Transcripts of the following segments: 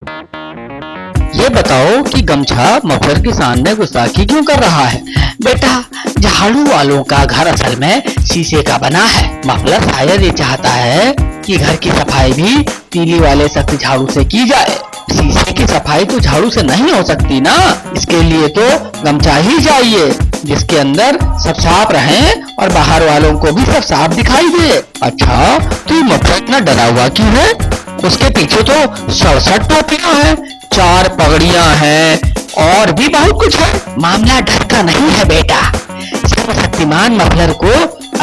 ये बताओ कि गमछा मफलर के सामने गुस्ताखी क्यों कर रहा है? बेटा, झाड़ू वालों का घर असल में शीशे का बना है। मफलर शायद ये चाहता है कि घर की सफाई भी तीली वाले सख्त झाड़ू से की जाए। शीशे की सफाई तो झाड़ू से नहीं हो सकती ना, इसके लिए तो गमछा ही चाहिए जिसके अंदर सब साफ रहे और बाहर वालों को भी सब साफ दिखाई दे। अच्छा, तो मफलर इतना डरा हुआ क्यों है? उसके पीछे तो 67 टोपियां हैं, 4 पगड़ियां हैं और भी बहुत कुछ है। मामला डर का नहीं है बेटा, सर्वशक्तिमान मफलर को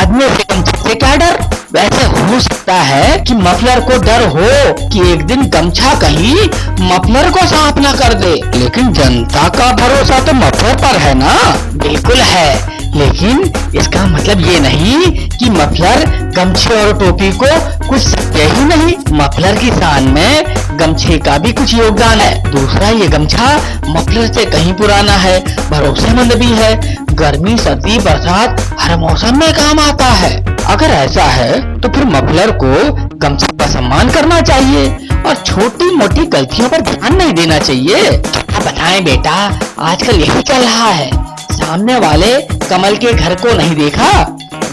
आदमी से गमछे से क्या डर? वैसे हो सकता है कि मफलर को डर हो कि एक दिन गमछा कहीं मफलर को साफ ना कर दे, लेकिन जनता का भरोसा तो मफलर पर है ना। बिल्कुल है, लेकिन इसका मतलब ये नहीं कि मफलर गमछे और टोपी को कुछ सकते ही नहीं। मफलर की शान में गमछे का भी कुछ योगदान है। दूसरा, ये गमछा मफलर से कहीं पुराना है, भरोसेमंद भी है, गर्मी सर्दी बरसात हर मौसम में काम आता है। अगर ऐसा है तो फिर मफलर को गमछे का सम्मान करना चाहिए और छोटी मोटी गलतियों पर ध्यान नहीं देना चाहिए। क्या बताएं बेटा, आजकल यही चल रहा है। सामने वाले कमल के घर को नहीं देखा,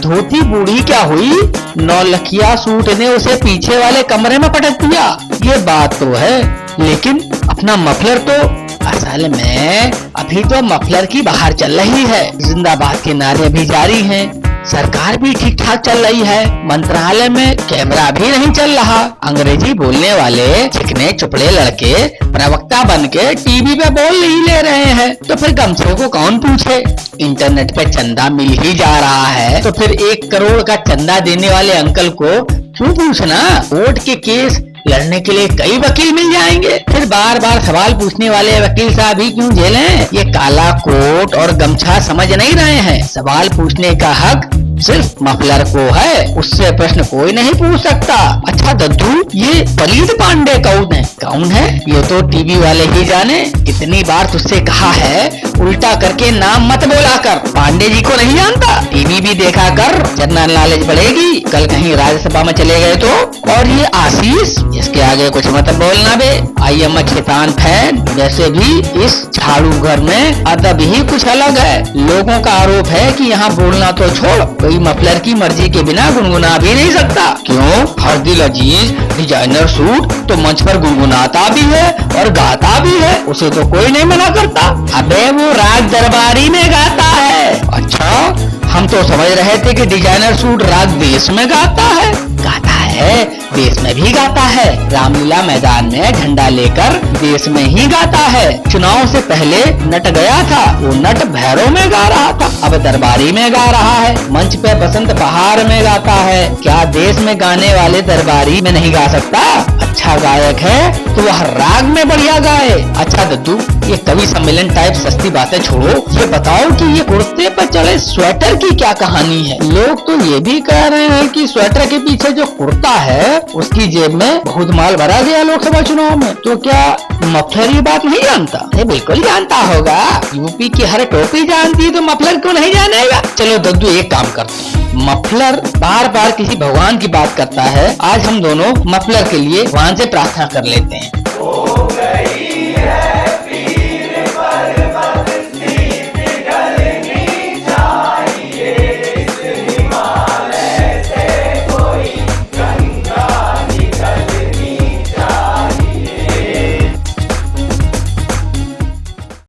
धोती बूढ़ी क्या हुई, 9 लखिया सूट ने उसे पीछे वाले कमरे में पटक दिया। ये बात तो है, लेकिन अपना मफलर तो असल में अभी तो मफलर की बाहर चल रही है, जिंदाबाद के नारे भी जारी हैं, सरकार भी ठीक ठाक चल रही है, मंत्रालय में कैमरा भी नहीं चल रहा। अंग्रेजी बोलने वाले चिकने चुपड़े लड़के प्रवक्ता बन के टीवी पे बोल नहीं ले रहे हैं, तो फिर गमछे को कौन पूछे? इंटरनेट पे चंदा मिल ही जा रहा है, तो फिर 1 करोड़ का चंदा देने वाले अंकल को क्यों पूछना? कोर्ट के केस लड़ने के लिए कई वकील मिल जाएंगे, फिर बार बार सवाल पूछने वाले वकील साहब ही क्यों झेलें? ये काला कोट और गमछा समझ नहीं रहे हैं, सवाल पूछने का हक सिर्फ मफलर को है, उससे प्रश्न कोई नहीं पूछ सकता। अच्छा दद्दू, ये पलीद पांडे कौन है? कौन है? ये तो टीवी वाले ही जाने। कितनी बार तुझसे कहा है उल्टा करके नाम मत बोला कर। पांडे जी को नहीं जानता? टीवी भी देखा कर, जनरल नॉलेज बढ़ेगी। कल कहीं राज्यसभा में चले गए तो। और ये आशीष, इसके आगे कुछ मत बोलना बे। आई एम अ शैतान फैन। वैसे भी इस झाड़ू घर में अदब ही कुछ अलग है। लोगों का आरोप है कि यहाँ बोलना तो छोड़, कोई मफलर की मर्जी के बिना गुनगुना भी नहीं सकता। क्यों? हर दिल अजीज डिजाइनर सूट तो मंच पर गुनगुनाता भी है और गाता भी है, उसे तो कोई नहीं मना करता। अबे वो राग दरबारी में गाता है। अच्छा, हम तो समझ रहे थे कि डिजाइनर सूट राग देश में गाता है। गाता है, देश में भी गाता है। रामलीला मैदान में झंडा लेकर देश में ही गाता है। चुनाव से पहले नट गया था, वो नट भैरव में गा रहा था, अब दरबारी में गा रहा है। मंच पे बसंत बहार में गाता है। क्या देश में गाने वाले दरबारी में नहीं गा सकता? अच्छा गायक है तो वह राग में बढ़िया गाए। अच्छा दद्दू, ये कवि सम्मेलन टाइप सस्ती बातें छोड़ो, ये बताओ कि ये कुर्ते पर चढ़े स्वेटर की क्या कहानी है? लोग तो ये भी कह रहे हैं कि स्वेटर के पीछे जो कुर्ता है उसकी जेब में बहुत माल भरा गया लोकसभा चुनाव में। तो क्या मफलर ये बात नहीं जानता? अरे बिल्कुल जानता होगा, यूपी की हर टोपी जानती है तो मफलर क्यों नहीं जानेगा? चलो दद्दू, एक काम करते हैं, मफलर बार बार किसी भगवान की बात करता है, आज हम दोनों मफलर के लिए भगवान से प्रार्थना कर लेते हैं।